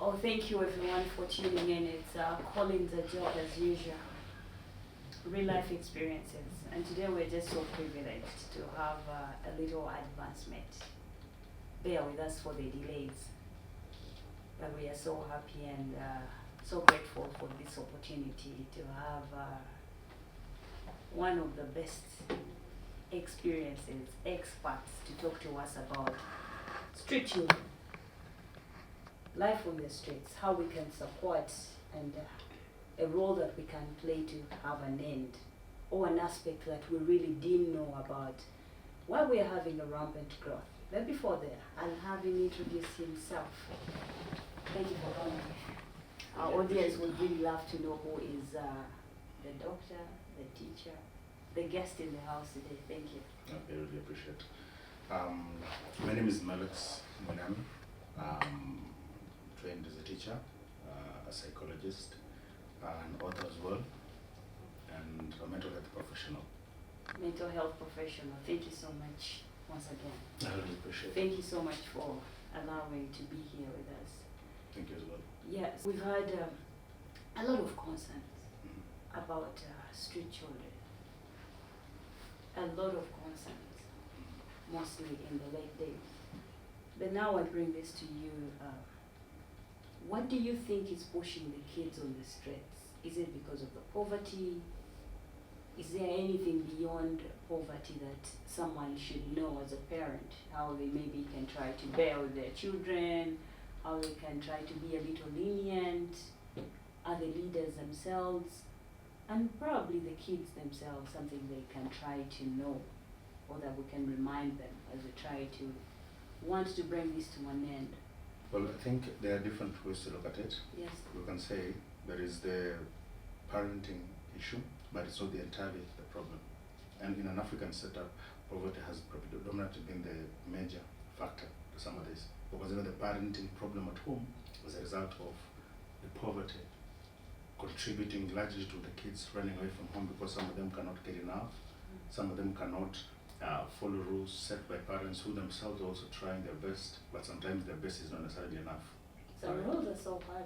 Oh, thank you everyone for tuning in. It's Collins a job as usual. Real life experiences. And today we're just so privileged to have a little advancement. Bear with us for the delays. But we are so happy and so grateful for this opportunity to have one of the best experiences, experts to talk to us about street children. Life on the streets, how we can support, and a role that we can play to have an end, or an aspect that we really didn't know about, why we are having a rampant growth. But before that, I'll have him introduce himself. Thank you for coming. Our audience would really love to know who is the doctor, the teacher, the guest in the house today. Thank you. I really appreciate. My name is Malex Mwenami. Trained as a teacher, a psychologist, an author as well, and a mental health professional. Mental health professional. Thank you so much once again. I really appreciate it. Thank you so much for allowing to be here with us. Thank you as well. Yes, we've had a lot of concerns about street children. A lot of concerns, mostly in the late days. But now I bring this to you. What do you think is pushing the kids on the streets? Is it because of the poverty? Is there anything beyond poverty that someone should know as a parent? How they maybe can try to bear with their children? How they can try to be a little lenient? Are the leaders themselves? And probably the kids themselves, something they can try to know, or that we can remind them as we try to want to bring this to an end. Well, I think there are different ways to look at it. Yes. We can say there is the parenting issue, but it's not the entirely the problem. And in an African setup, poverty has predominantly been the major factor to some of this. Because even the parenting problem at home was a result of the poverty contributing largely to the kids running away from home, because some of them cannot get enough, some of them cannot follow rules set by parents who themselves are also trying their best, but sometimes their best is not necessarily enough. Some rules are so hard.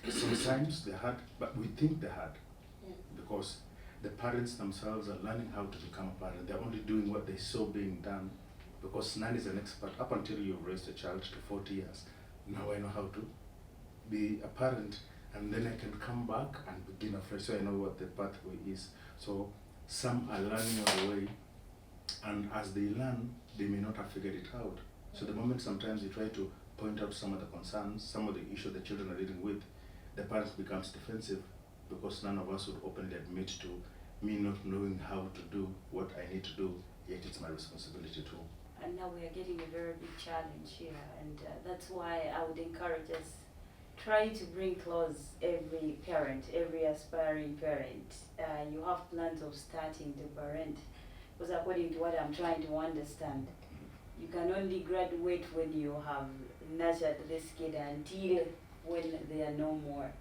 Sometimes they're hard, but we think they're hard Yeah. because the parents themselves are learning how to become a parent. They're only doing what they saw being done, because none is an expert. Up until you've raised a child to 40 years, now I know how to be a parent, and then I can come back and begin afresh, so I know what the pathway is. So some are learning on the way, and as they learn, they may not have figured it out. So the moment sometimes you try to point out some of the concerns, some of the issues the children are dealing with, the parent becomes defensive, because none of us would openly admit to me not knowing how to do what I need to do, yet it's my responsibility too. And now we are getting a very big challenge here, and that's why I would encourage us, try to bring close every parent, every aspiring parent. You have plans of starting to parent, because according to what I'm trying to understand, you can only graduate when you have nurtured this kid until when they are no more.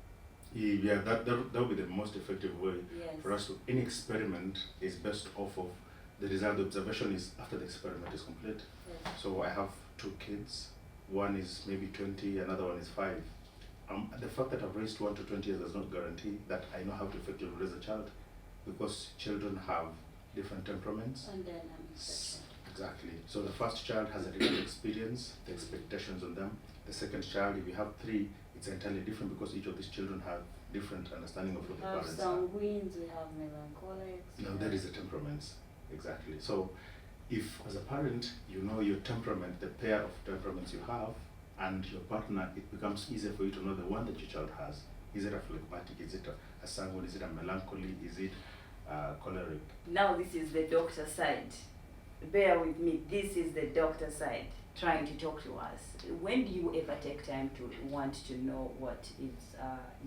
Yeah, that would be the most effective way Yes. for us to. Any experiment is based off of the result. The observation is after the experiment is complete. Yes. So I have 2 kids. One is maybe 20, another one is 5. The fact that I've raised 1 to 20 years does not guarantee that I know how to effectively raise a child, because children have different temperaments. And then Exactly. So the first child has a different experience, the expectations on them. The second child, if you have 3, it's entirely different, because each of these children have different understanding of what we the have parents are. sanguines, we have melancholics. Now there is the temperaments. Exactly. So if as a parent you know your temperament, the pair of temperaments you have, and your partner, it becomes easier for you to know the one that your child has. Is it a phlegmatic? Is it a sanguine? Is it a melancholy? Is it choleric? Now this is the doctor side. Bear with me, this is the doctor side trying to talk to us. When do you ever take time to want to know what is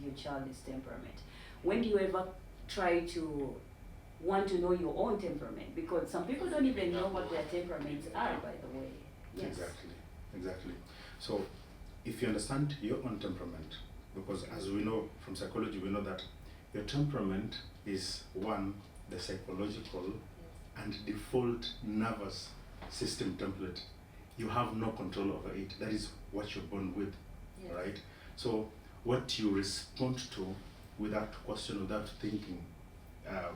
your child's temperament? When do you ever try to want to know your own temperament? Because some people don't even know what their temperaments are, by the way. Yes. Exactly. So if you understand your own temperament, because as we know from psychology, we know that your temperament is one, the psychological and default nervous system template. you have no control over it. That is what you're born with, Yes. right? So what you respond to without question, without thinking. Uh,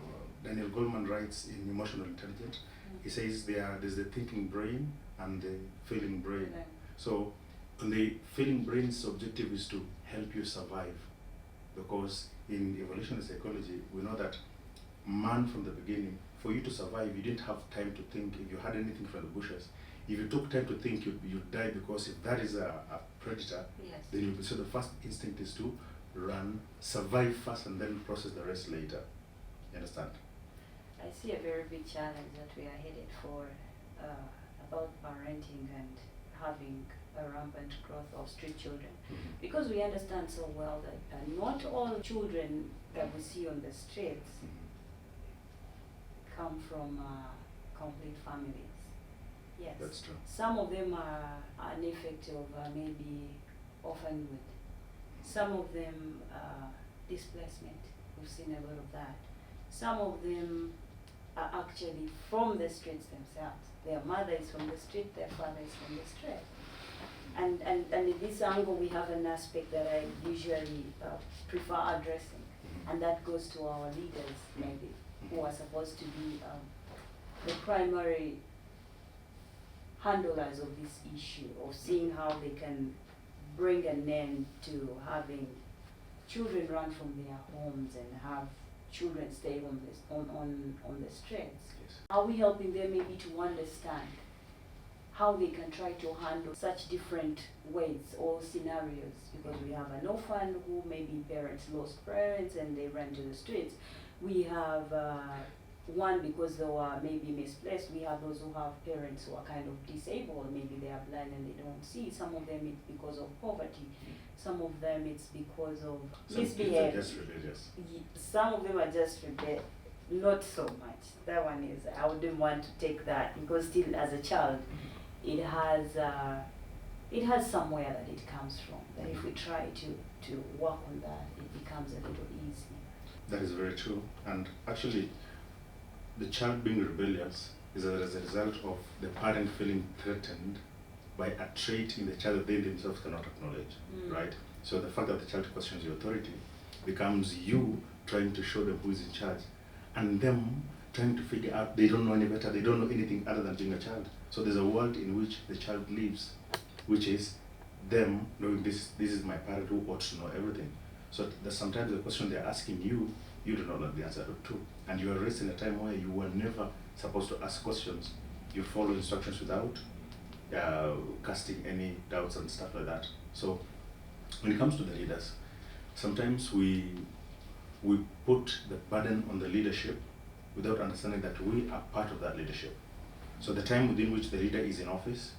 Daniel Goleman writes in Emotional Intelligence, he says there's the thinking brain and the feeling brain. Yeah. So the feeling brain's objective is to help you survive, because in evolutionary psychology we know that man from the beginning, for you to survive, you didn't have time to think. If you had anything from the bushes, if you took time to think, you'd die, because if that is a predator, Yes. then you'll be, so the first instinct is to run, survive first, and then process the rest later. You understand? I see a very big challenge that we are headed for about parenting and having a rampant growth of street children. Because we understand so well that not all children that we see on the streets come from complete families. Yes. That's true. Some of them are an effect of maybe orphanhood. Some of them displacement. We've seen a lot of that. Some of them are actually from the streets themselves. Their mother is from the street, their father is from the street. And in this angle, we have an aspect that I usually prefer addressing, and that goes to our leaders, maybe, who are supposed to be the primary handlers of this issue, of seeing how they can bring an end to having children run from their homes and have children stay on the streets. Yes. Are we helping them maybe to understand how they can try to handle such different ways or scenarios? Because we have an orphan who maybe parents lost parents and they ran to the streets. We have one because they were maybe misplaced. We have those who have parents who are kind of disabled. Maybe they are blind and they don't see. Some of them it's because of poverty. Some of them it's because of misbehavior. Just rebellious. Some of them are just rebellious. Not so much. That one is, I wouldn't want to take that, because still as a child, it has somewhere that it comes from. That if we try to work on that, it becomes a little easier. That is very true. And actually, the child being rebellious is as a result of the parent feeling threatened by a trait in the child that they themselves cannot acknowledge, right? So the fact that the child questions your authority becomes you trying to show them who is in charge, and them trying to figure out they don't know any better, they don't know anything other than being a child. So there's a world in which the child lives, which is them knowing this is my parent who ought to know everything. So sometimes the question they're asking you, you do not know the answer to, and you are raised in a time where you were never supposed to ask questions. You follow instructions without casting any doubts and stuff like that. So when it comes to the leaders, sometimes we put the burden on the leadership without understanding that we are part of that leadership. So the time within which the leader is in office,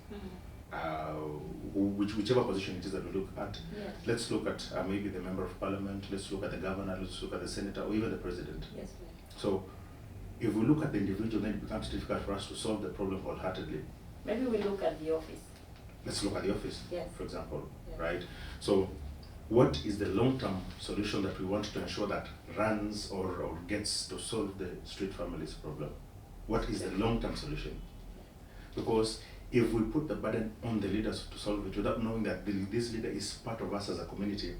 whichever position it is that we look at, Yes. let's look at maybe the member of parliament, let's look at the governor, let's look at the senator, or even the president. Yes, please. So if we look at the individual, then it becomes difficult for us to solve the problem wholeheartedly. Maybe we look at the office. Let's look at the office, Yes. for example, Yes. right? So what is the long-term solution that we want to ensure that runs or gets to solve the street families problem? What is the long-term solution? Because if we put the burden on the leaders to solve it without knowing that this leader is part of us as a community,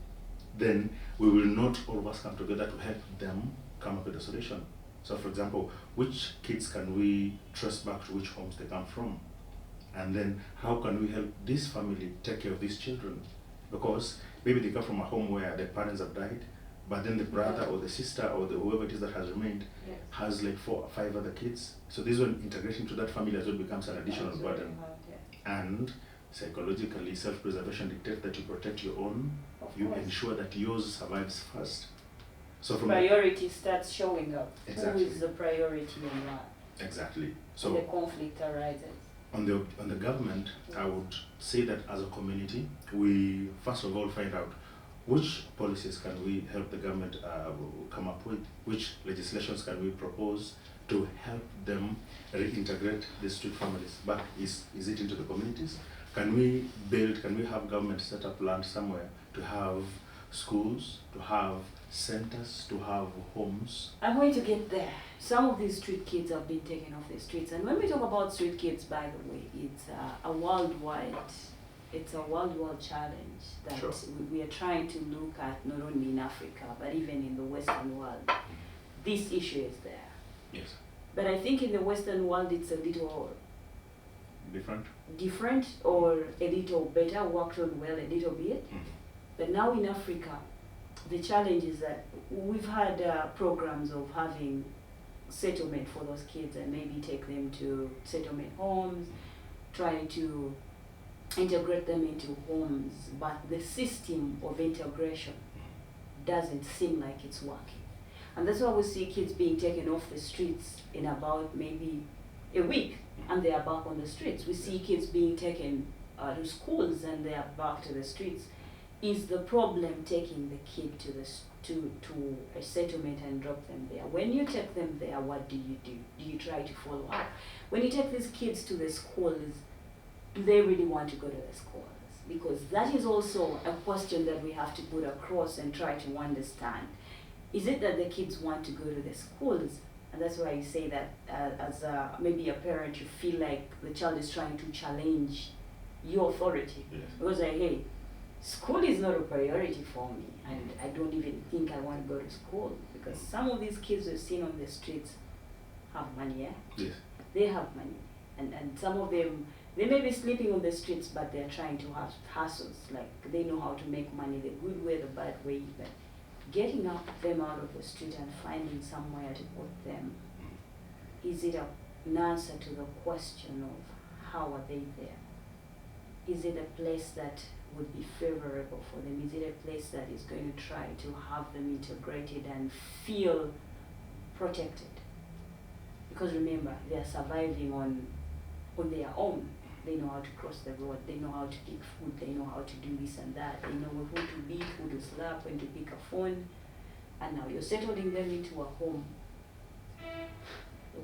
then we will not all of us come together to help them come up with a solution. So for example, which kids can we trace back to which homes they come from? And then how can we help this family take care of these children? Because maybe they come from a home where the parents have died, but then the brother or the sister or whoever it is that has remained Yes. has like 4 or 5 other kids. So this one, integration to that family as well becomes an additional That's burden. very hard, yes. And psychologically, self-preservation dictates that you protect your own, Of you course. ensure that yours survives first. So from Priority starts showing up. Exactly. Who is the priority and what? exactly. And So the conflict arises. on the government, I would say that as a community, we first of all find out which policies can we help the government come up with, which legislations can we propose to help them reintegrate the street families back. Is it into the communities? Can we have government set up land somewhere to have schools, to have centers, to have homes. I'm going to get there. Some of these street kids have been taken off the streets, and when we talk about street kids, by the way, it's a worldwide challenge that Sure. we are trying to look at, not only in Africa but even in the Western world. This issue is there, Yes. but I think in the Western world it's a little Different. or a little better, worked on well a little bit. Mhm. But now in Africa, the challenge is that we've had programs of having settlement for those kids and maybe take them to settlement homes, trying to integrate them into homes, but the system of integration doesn't seem like it's working. And that's why we see kids being taken off the streets in about maybe a week, and they are back on the streets. We see kids being taken to schools and they are back to the streets. Is the problem taking the kid to to a settlement and drop them there? When you take them there, what do? Do you try to follow up? When you take these kids to the schools, do they really want to go to the schools? Because that is also a question that we have to put across and try to understand. Is it that the kids want to go to the schools? And that's why you say that as maybe a parent, you feel like the child is trying to challenge your authority. Yes. Because hey, school is not a priority for me, and I don't even think I want to go to school, because some of these kids we've seen on the streets have money, yeah? Yes. They have money, and some of them, they may be sleeping on the streets, but they're trying to have hustles, like they know how to make money the good way, the bad way, but getting them out of the street and finding somewhere to put them, is it an answer to the question of how are they there? Is it a place that would be favorable for them? Is it a place that is going to try to have them integrated and feel protected? Because remember, they are surviving on their own. They know how to cross the road, they know how to pick food, they know how to do this and that, they know who to beat, who to slap, when to pick a phone. And now you're settling them into a home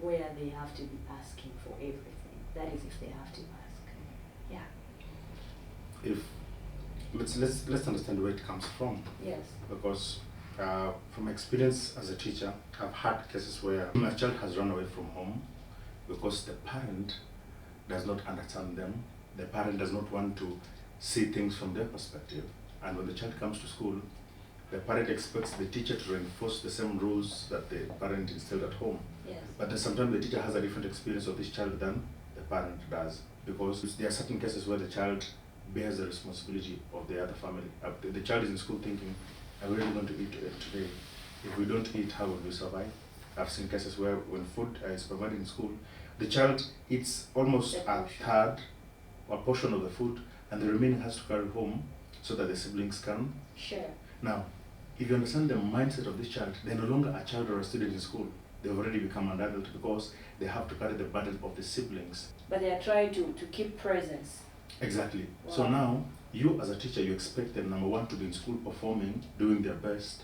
where they have to be asking for everything. That is if they have to ask. Yeah. If let's understand where it comes from, Yes. because from experience as a teacher, I've had cases where a child has run away from home because the parent does not understand them. The parent does not want to see things from their perspective. And when the child comes to school, the parent expects the teacher to reinforce the same rules that the parent instilled at home. Yes. But then sometimes the teacher has a different experience of this child than the parent does, because there are certain cases where the child bears the responsibility of the other family. The child is in school thinking, are we really going to eat today? If we don't eat, how will we survive? I've seen cases where when food is provided in school, the child eats almost a third or portion of the food, and the remaining has to carry home so that the siblings can. Sure. Now, if you understand the mindset of this child, they're no longer a child or a student in school. They've already become an adult because they have to carry the burden of the siblings. But they are trying to keep presence. Exactly. Wow. So now, you as a teacher, you expect them, number one, to be in school performing, doing their best,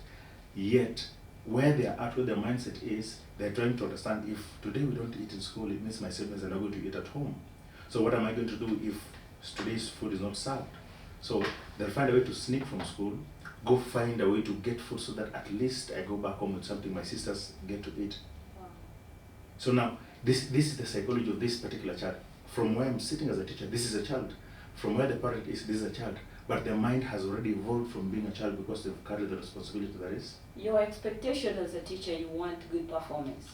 yet where they are at, where their mindset is, they're trying to understand, if today we don't eat in school, it means my siblings are not going to eat at home. So what am I going to do if today's food is not served? So they'll find a way to sneak from school, go find a way to get food so that at least I go back home with something my sisters get to eat. Wow. So now, this is the psychology of this particular child. From where I'm sitting as a teacher, this is a child. From where the parent is, this is a child. But their mind has already evolved from being a child because they've carried the responsibility that is. Your expectation as a teacher, you want good performance.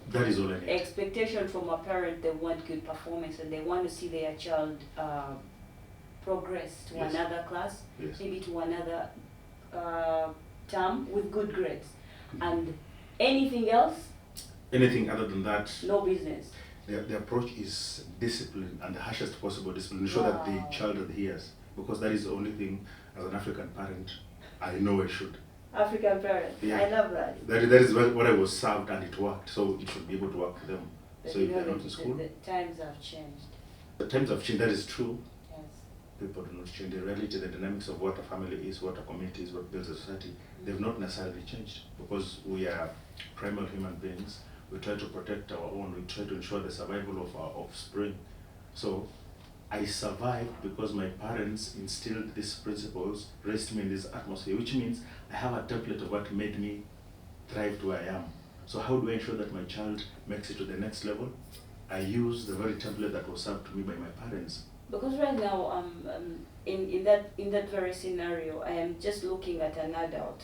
That is all I need. Expectation from a parent, they want good performance and they want to see their child progress to Yes. another class, Yes. maybe to another term with good grades. And anything else, Anything other than that, no business. the approach is discipline, and the harshest possible discipline, ensure that the Wow. child adheres. Because that is the only thing, as an African parent, I know I should. African parent, Yeah. I love that. That is what I was served, and it worked. So it should be able to work for them. But So you if know, they're not in school, the times have changed. the times have changed. That is true. Yes. People do not change. The reality, the dynamics of what a family is, what a community is, what builds a society, they've not necessarily changed, because we are primal human beings. We try to protect our own. We try to ensure the survival of our offspring. So I survived because my parents instilled these principles, raised me in this atmosphere, which means I have a template of what made me thrive to where I am. So how do I ensure that my child makes it to the next level? I use the very template that was served to me by my parents. Because right now, in that very scenario, I am just looking at an adult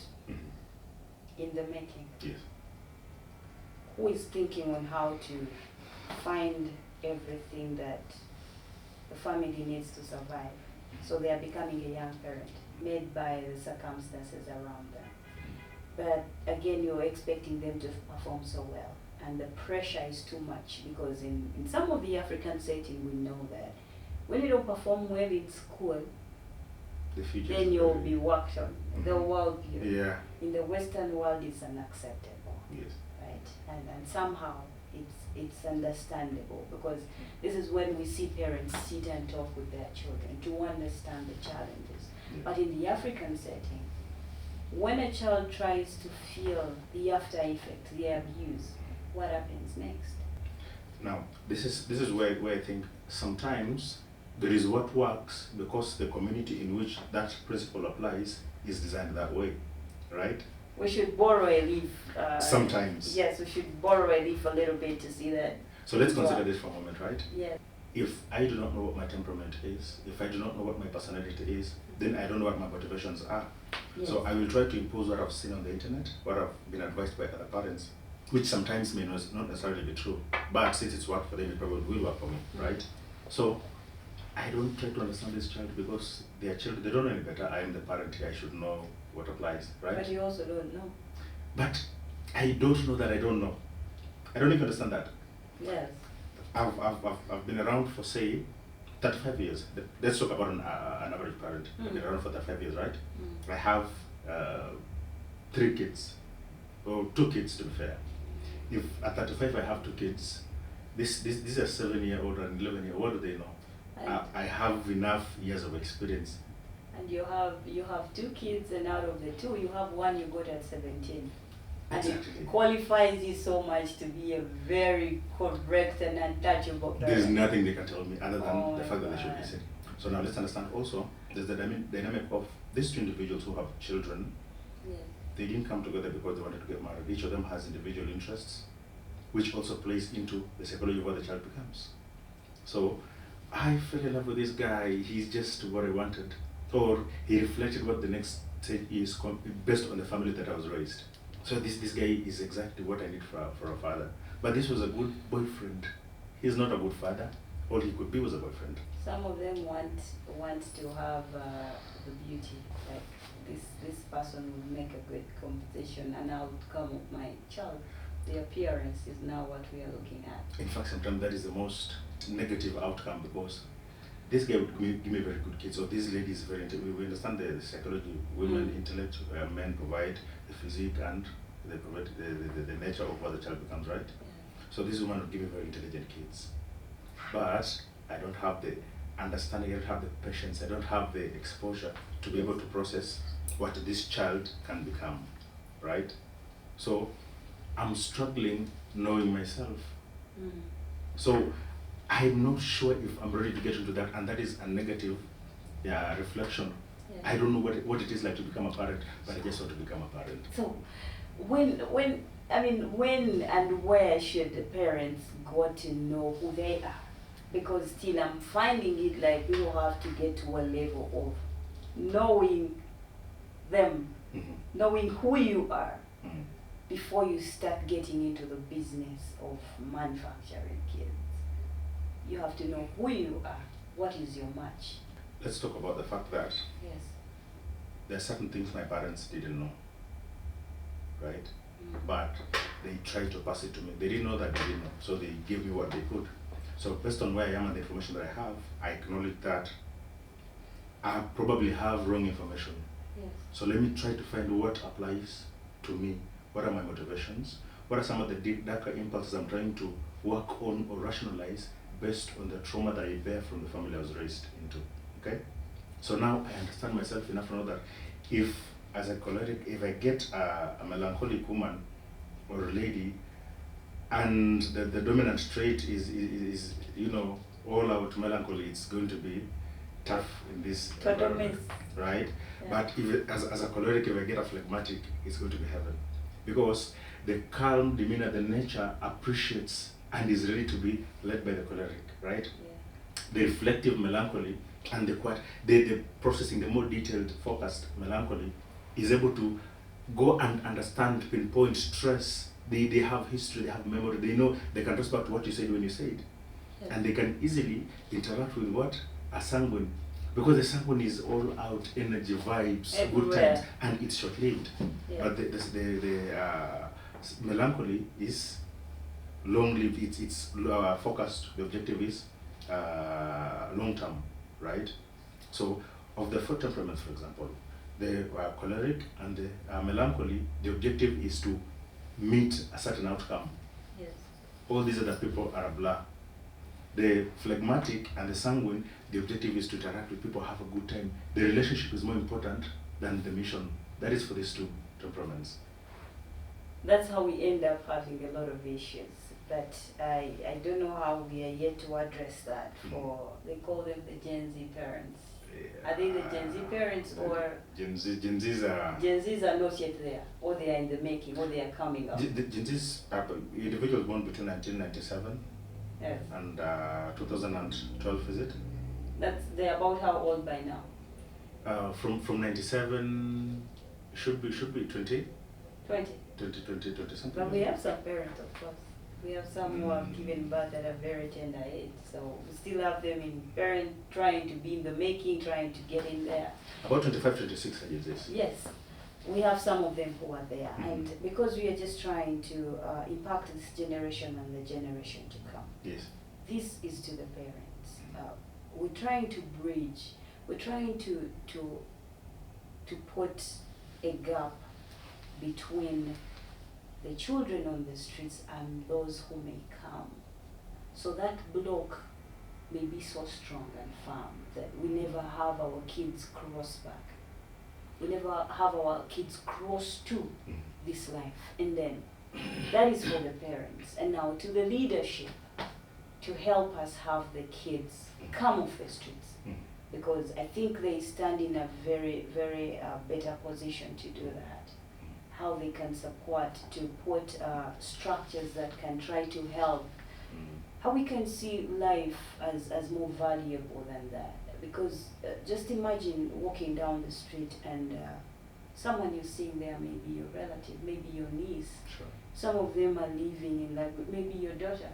in the making. Yes. Who is thinking on how to find everything that the family needs to survive. So they are becoming a young parent, made by the circumstances around them. But again, you're expecting them to perform so well. And the pressure is too much, because in some of the African setting, we know that when you don't perform well in school, The future then is you'll very- be worked on. The world view. Yeah. In the Western world, it's unacceptable. Yes. Right? And somehow it's understandable, because this is when we see parents sit and talk with their children to understand the challenges. Yeah. But in the African setting, when a child tries to feel the after effects, the abuse, what happens next? Now, this is where I think sometimes there is what works because the community in which that principle applies is designed that way, right? We should borrow a leaf. Sometimes. Yes, we should borrow a leaf a little bit to see that. So let's consider this for a moment, right? Yeah. If I do not know what my temperament is, if I do not know what my personality is, then I don't know what my motivations are. Yes. So I will try to impose what I've seen on the internet, what I've been advised by other parents, which sometimes may not necessarily be true. But since it's worked for them, it probably will work for me, right? So I don't try to understand this child because they are children. They don't know any better. I am the parent here. I should know what applies, right? But you also don't know. But I don't know that I don't know. I don't even understand that. Yes. I've been around for, say, 35 years. Let's talk about an average parent. I've been around for 35 years, right? I have 3 kids, or 2 kids to be fair. If at 35 I have 2 kids, this is a 7-year-old and 11-year-old. What do they know? I have enough years of experience. And you have 2 kids, and out of the 2, you have one you got at 17. And Exactly. it qualifies you so much to be a very correct and untouchable parent. There's nothing they can tell me other than Oh the my fact that they should God. listen. So now let's understand also, there's the dynamic of these 2 individuals who have children. Yes. They didn't come together because they wanted to get married. Each of them has individual interests, which also plays into the psychology of what the child becomes. So I fell in love with this guy. He's just what I wanted, or he reflected what the next stage is based on the family that I was raised. So this guy is exactly what I need for a father. But this was a good boyfriend. He's not a good father. All he could be was a boyfriend. Some of them want to have the beauty, like this person will make a good composition, and outcome of my child. The appearance is now what we are looking at. In fact, sometimes that is the most negative outcome, because this guy would give me very good kids, or this lady is very intelligent. We understand the psychology. Women intellect, men provide the physique, and they provide the nature of what the child becomes, right? So this woman would give me very intelligent kids. But I don't have the understanding, I don't have the patience, I don't have the exposure to be able to process what this child can become, right? So I'm struggling knowing myself. So I'm not sure if I'm ready to get into that, and that is a negative reflection. Yeah. I don't know what it is like to become a parent, but I just want to become a parent. So when and where should the parents go to know who they are? Because still I'm finding it like you have to get to a level of knowing them, knowing who you are, before you start getting into the business of manufacturing kids. You have to know who you are. What is your match? Let's talk about the fact that Yes. there are certain things my parents didn't know, right? But they tried to pass it to me. They didn't know that they didn't know, so they gave me what they could. So based on where I am and the information that I have, I acknowledge that I probably have wrong information. Yes. So let me try to find what applies to me. What are my motivations? What are some of the darker impulses I'm trying to work on or rationalize based on the trauma that I bear from the family I was raised into? Okay? So now I understand myself enough to know that if, as a choleric, if I get a melancholic woman or a lady, and the dominant trait is all out melancholy, it's going to be tough in this Total environment, mess. right? Yeah. But if it, as a choleric, if I get a phlegmatic, it's going to be heaven, because the calm demeanor, the nature appreciates and is ready to be led by the choleric, right? Yeah. The reflective melancholy and the quiet, the processing, the more detailed, focused melancholy is able to go and understand, pinpoint stress. They have history, they have memory, they know, they can trace back to what you said when you said. Yeah. And they can easily interact with what? A sanguine. Because the sanguine is all out energy, vibes, good Everywhere. times, and it's short-lived. Yeah. But the melancholy is long-lived, it's focused, the objective is long-term, right? So, of the 4 temperaments, for example, the choleric and the melancholy, the objective is to meet a certain outcome. Yes. All these other people are a blur. The phlegmatic and the sanguine, the objective is to interact with people, have a good time. The relationship is more important than the mission. That is for these 2 temperaments. That's how we end up having a lot of issues. But I don't know how we are yet to address that for, they call them the Gen Z parents. Are they the Gen Z parents, or Gen Zs are... Gen Zs are not yet there, or they are in the making, or they are coming up? The Gen Zs are individuals born between 1997 Yes. and 2012, is it? They're about how old by now? From 97, should be 20 20. something. But we have some parents, of course. We have some who have given birth at a very tender age. So we still have them in parent trying to be in the making, trying to get in there. About 25, 26, I guess. Yes, we have some of them who are there. Mhm. And because we are just trying to impact this generation and the generation to come, Yes. this is to the parents. We're trying to bridge, we're trying to put a gap between the children on the streets and those who may come. So that block may be so strong and firm that we never have our kids cross back. We never have our kids cross to this life. And then that is for the parents. And now to the leadership to help us have the kids come off the streets. Because I think they stand in a very, very better position to do that. How they can support, to put structures that can try to help. How we can see life as more valuable than that. Because just imagine walking down the street and someone you're seeing there, maybe your relative, maybe your niece. Sure. Some of them are living in, like, maybe your daughter.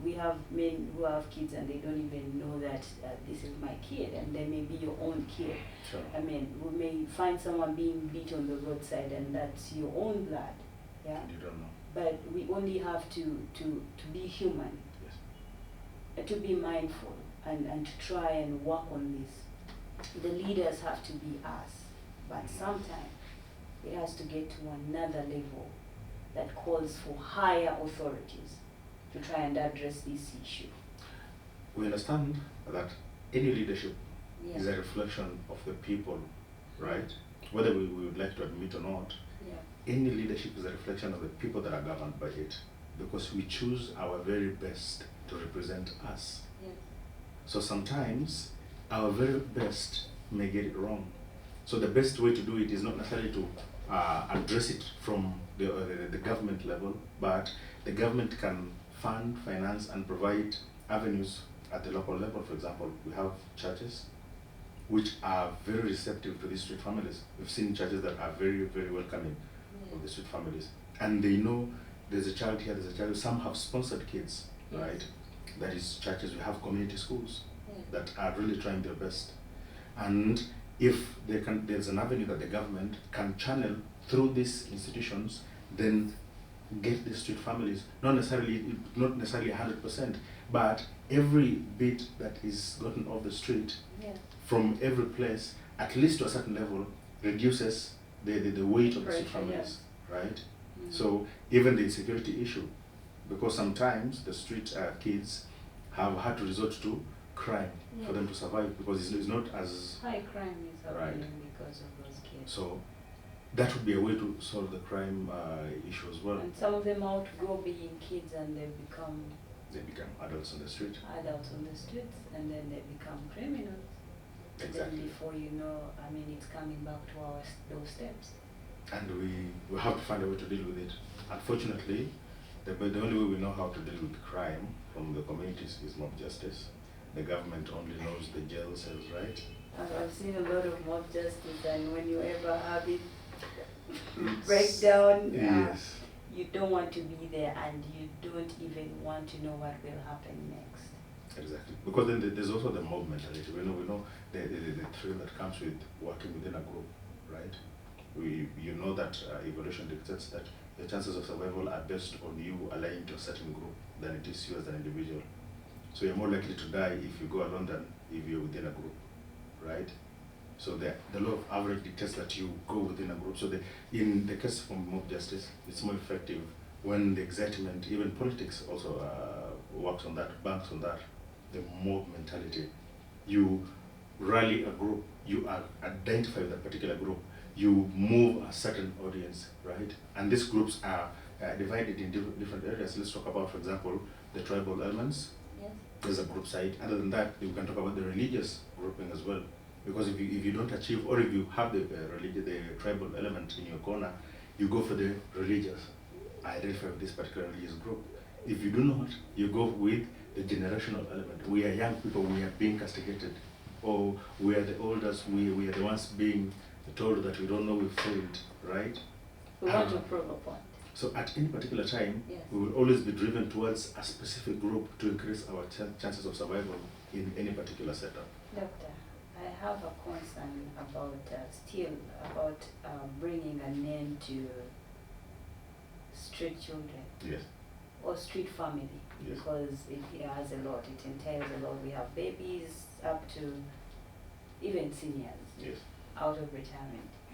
We have men who have kids and they don't even know that this is my kid, and they may be your own kid. Sure. I mean, we may find someone being beat on the roadside and that's your own blood, yeah? You don't know. But we only have to be human, Yes. to be mindful and to try and work on this. The leaders have to be us, but sometimes it has to get to another level that calls for higher authorities to try and address this issue. We understand that any leadership Yeah. is a reflection of the people, right? Whether we would like to admit or not, Yeah. any leadership is a reflection of the people that are governed by it, because we choose our very best to represent us. Yeah. So sometimes our very best may get it wrong. So the best way to do it is not necessarily to address it from the government level, but the government can fund, finance, and provide avenues at the local level. For example, we have churches which are very receptive to these street families. We've seen churches that are very, very welcoming of the street families. And they know there's a child here, there's a child. Some have sponsored kids, Yes. right? That is churches. We have community schools Yeah. that are really trying their best. And if there's an avenue that the government can channel through these institutions, then get the street families, not necessarily 100%, but every bit that is gotten off the street Yeah. from every place, at least to a certain level, reduces the weight of the street Pressure, families, right? Mhm. So even the insecurity issue, because sometimes the street kids have had to resort to crime for them to survive, because it's not as... High crime is happening Right. because of those kids. So that would be a way to solve the crime issue as well. And some of them outgrow being kids and they become they become adults on the street. Adults on the streets, and then they become criminals. And then Exactly. before you know, I mean, it's coming back to our doorsteps. And we have to find a way to deal with it. Unfortunately, the only way we know how to deal with crime from the communities is mob justice. The government only knows the jail cells, right? I've seen a lot of mob justice, and when you ever have it break down, Yes. you don't want to be there, and you don't even want to know what will happen next. Exactly. Because then there's also the mob mentality. We know the thrill that comes with working within a group, right? You know that evolution dictates that the chances of survival are based on you aligning to a certain group than it is you as an individual. So you're more likely to die if you go alone than if you're within a group, right? So the law of average dictates that you go within a group. So in the case of mob justice, it's more effective when the excitement, even politics also works on that, banks on that, the mob mentality. You rally a group, you identify with a particular group, you move a certain audience, right? And these groups are divided in different areas. Let's talk about, for example, the tribal elements. Yes. There's a group side. Other than that, we can talk about the religious grouping as well. Because if you don't achieve, or if you have the tribal element in your corner, you go for the religious. I identify with this particular religious group. If you do not, you go with the generational element. We are young people, we are being castigated. Or we are the elders, we are the ones being told that we don't know, we've failed, right? We want to prove a point. So at any particular time, Yes. we will always be driven towards a specific group to increase our chances of survival in any particular setup. Doctor, I have a concern about bringing an end to street children Yes. or street family, Yes. because it has a lot. It entails a lot. We have babies up to even seniors Yes. out of retirement.